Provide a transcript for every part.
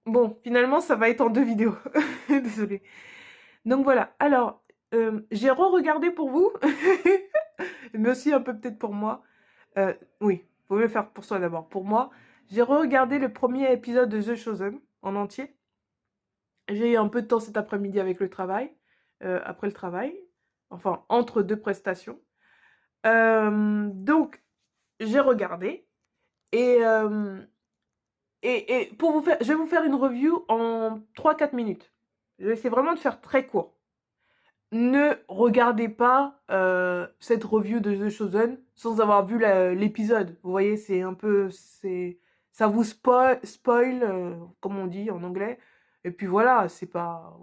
Bon, finalement, ça va être en 2 vidéos. Désolée. Donc voilà. Alors, j'ai re-regardé pour vous, mais aussi un peu peut-être pour moi. Oui, faut mieux faire pour soi d'abord. Pour moi, j'ai re-regardé le premier épisode de The Chosen en entier. J'ai eu un peu de temps cet après-midi avec le travail, après le travail, enfin entre 2 prestations. Donc j'ai regardé et pour vous faire je vais vous faire une review en 3 4 minutes. Je vais essayer vraiment de faire très court. Ne regardez pas, cette review de The Chosen sans avoir vu la l'épisode. Vous voyez, c'est un peu ça vous spoil, comme on dit en anglais et puis voilà, c'est pas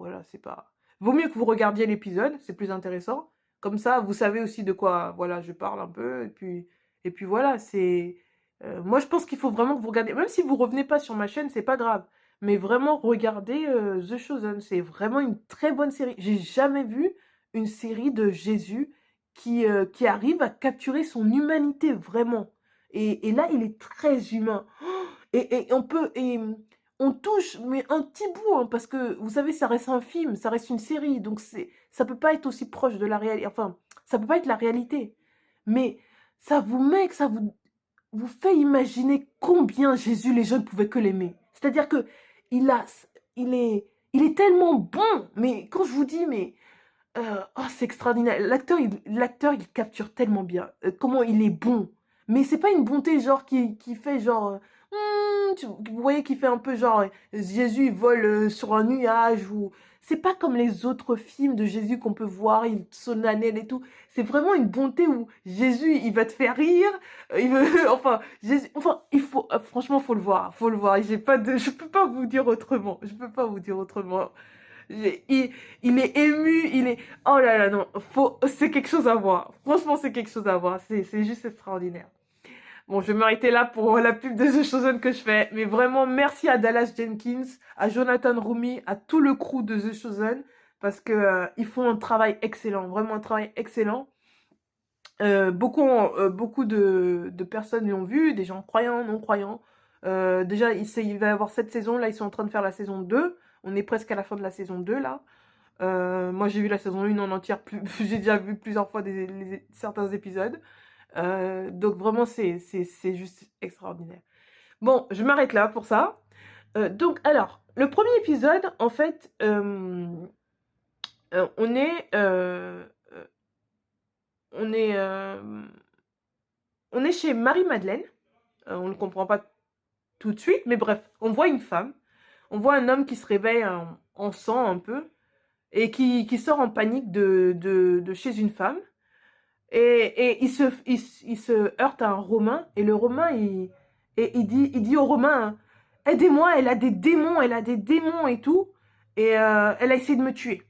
vaut mieux que vous regardiez l'épisode, c'est plus intéressant. Comme ça, vous savez aussi de quoi, voilà, je parle un peu et puis voilà, moi je pense qu'il faut vraiment que vous regardiez même si vous revenez pas sur ma chaîne, c'est pas grave, mais vraiment regardez, The Chosen, c'est vraiment une très bonne série. J'ai jamais vu une série de Jésus qui arrive à capturer son humanité vraiment. Et là, il est très humain. Et on touche, mais un petit bout, hein, parce que vous savez, ça reste un film, ça reste une série, donc ça peut pas être aussi proche de la réalité. Enfin, ça peut pas être la réalité. Mais ça vous met, vous fait imaginer combien Jésus, les jeunes pouvaient que l'aimer. C'est-à-dire que il a, il est tellement bon. Mais quand je vous dis, mais oh, c'est extraordinaire. L'acteur, il capture tellement bien. Comment il est bon. Mais c'est pas une bonté genre qui fait genre, vous voyez, qui fait un peu genre, Jésus il vole sur un nuage ou. C'est pas comme les autres films de Jésus qu'on peut voir, il solennel et tout. C'est vraiment une bonté où Jésus, il va te faire rire. Il veut, enfin, Jésus, enfin, franchement, faut le voir, faut le voir. Je peux pas vous dire autrement. Je peux pas vous dire autrement. Il est ému, oh là là, non, c'est quelque chose à voir. Franchement, c'est quelque chose à voir. C'est juste extraordinaire. Bon, je vais m'arrêter là pour la pub de The Chosen que je fais. Mais vraiment, merci à Dallas Jenkins, à Jonathan Rumi, à tout le crew de The Chosen. Parce que, ils font un travail excellent. Vraiment un travail excellent. Beaucoup de personnes l'ont vu, des gens croyants, non croyants. Déjà, il va y avoir 7 saisons. Là, ils sont en train de faire la saison 2. On est presque à la fin de la saison 2, là. Moi, j'ai vu la saison 1 en entière, j'ai déjà vu plusieurs fois certains épisodes. Donc vraiment, c'est juste extraordinaire. Bon, je m'arrête là pour ça. Donc, alors, le premier épisode, en fait, euh, on est, euh, euh, on est, euh, on est chez Marie-Madeleine. On ne comprend pas tout de suite, mais bref, on voit une femme, on voit un homme qui se réveille en sang un peu et qui sort en panique de chez une femme. Et il se heurte à un Romain, et le Romain, il dit au Romain, hein, aidez-moi, elle a des démons et tout, et elle a essayé de me tuer.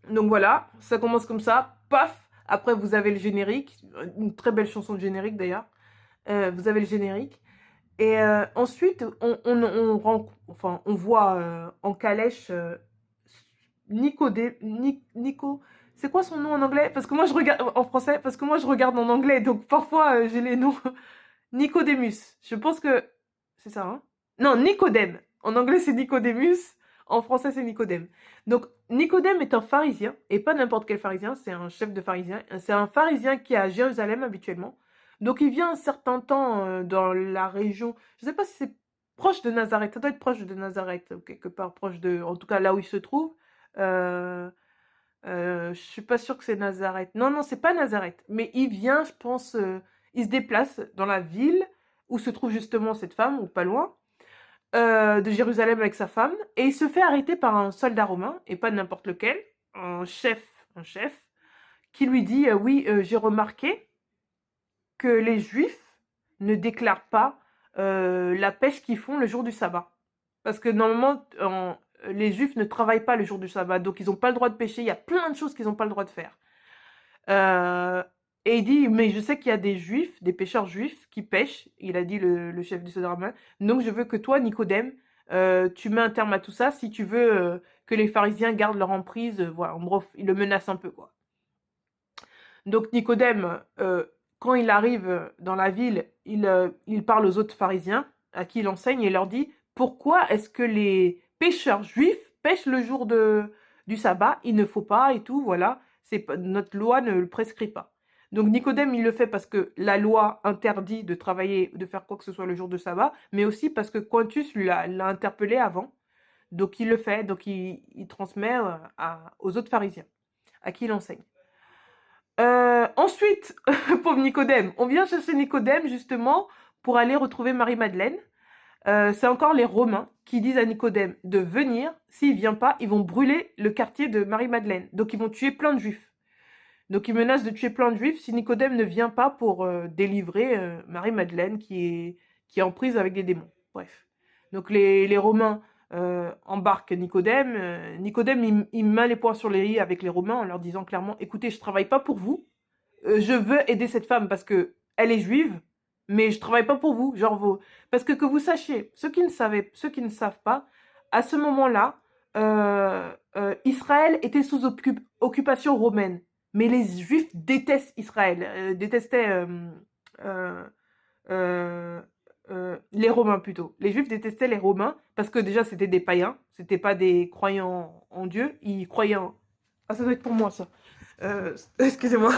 Donc voilà, ça commence comme ça, paf, après vous avez le générique, une très belle chanson de générique d'ailleurs, vous avez le générique, et ensuite on voit en calèche Nico, c'est quoi son nom en anglais? Parce que moi je regarde en français, parce que moi je regarde en anglais, donc parfois j'ai les noms. Nicodemus, je pense que c'est ça, hein? Non, Nicodème. En anglais c'est Nicodemus, en français c'est Nicodème. Donc Nicodème est un pharisien, et pas n'importe quel pharisien, c'est un chef de pharisien. C'est un pharisien qui est à Jérusalem habituellement. Donc il vient un certain temps dans la région, je sais pas si c'est proche de Nazareth, ça doit être proche de Nazareth, ou quelque part proche de, en tout cas là où il se trouve. Euh, je suis pas sûre que c'est Nazareth. Non, non, c'est pas Nazareth. Mais il vient, je pense, il se déplace dans la ville où se trouve justement cette femme, ou pas loin, de Jérusalem avec sa femme, et il se fait arrêter par un soldat romain, et pas n'importe lequel, un chef, qui lui dit, oui, j'ai remarqué que les Juifs ne déclarent pas la pêche qu'ils font le jour du sabbat. Parce que normalement, les Juifs ne travaillent pas le jour du sabbat, donc ils n'ont pas le droit de pêcher. Il y a plein de choses qu'ils n'ont pas le droit de faire. Euh, et il dit, mais je sais qu'il y a des Juifs, des pêcheurs juifs qui pêchent. Il a dit le chef du Soderman. Donc je veux que toi, Nicodème, tu mets un terme à tout ça si tu veux que les pharisiens gardent leur emprise. Voilà, en bref, il le menace un peu, quoi. Donc Nicodème, quand il arrive dans la ville, il parle aux autres pharisiens à qui il enseigne et leur dit, pourquoi est-ce que les pêcheurs juifs pêchent le jour du sabbat? Il ne faut pas et tout, voilà. Notre loi ne le prescrit pas. Donc Nicodème, il le fait parce que la loi interdit de travailler, de faire quoi que ce soit le jour de sabbat, mais aussi parce que Quintus l'a interpellé avant. Donc il le fait, donc il transmet aux autres pharisiens, à qui il enseigne. Ensuite, pauvre Nicodème, on vient chercher Nicodème justement pour aller retrouver Marie-Madeleine. C'est encore les Romains qui disent à Nicodème de venir. S'il vient pas, ils vont brûler le quartier de Marie-Madeleine. Donc ils vont tuer plein de juifs. Donc ils menacent de tuer plein de juifs si Nicodème ne vient pas pour délivrer Marie-Madeleine qui est en prise avec des démons. Bref. Donc les Romains embarquent Nicodème. Nicodème, il met les poings sur les i avec les Romains en leur disant clairement, écoutez, je travaille pas pour vous. Je veux aider cette femme parce que elle est juive, mais je travaille pas pour vous. Parce que vous sachiez, ceux qui ne savent pas, à ce moment-là, Israël était sous occupation romaine. Mais les Juifs détestent Israël, détestaient euh, euh, les Romains plutôt. Les Juifs détestaient les Romains parce que déjà c'était des païens, c'était pas des croyants en Dieu, ils croyaient en... Ah, ça doit être pour moi ça. Excusez-moi.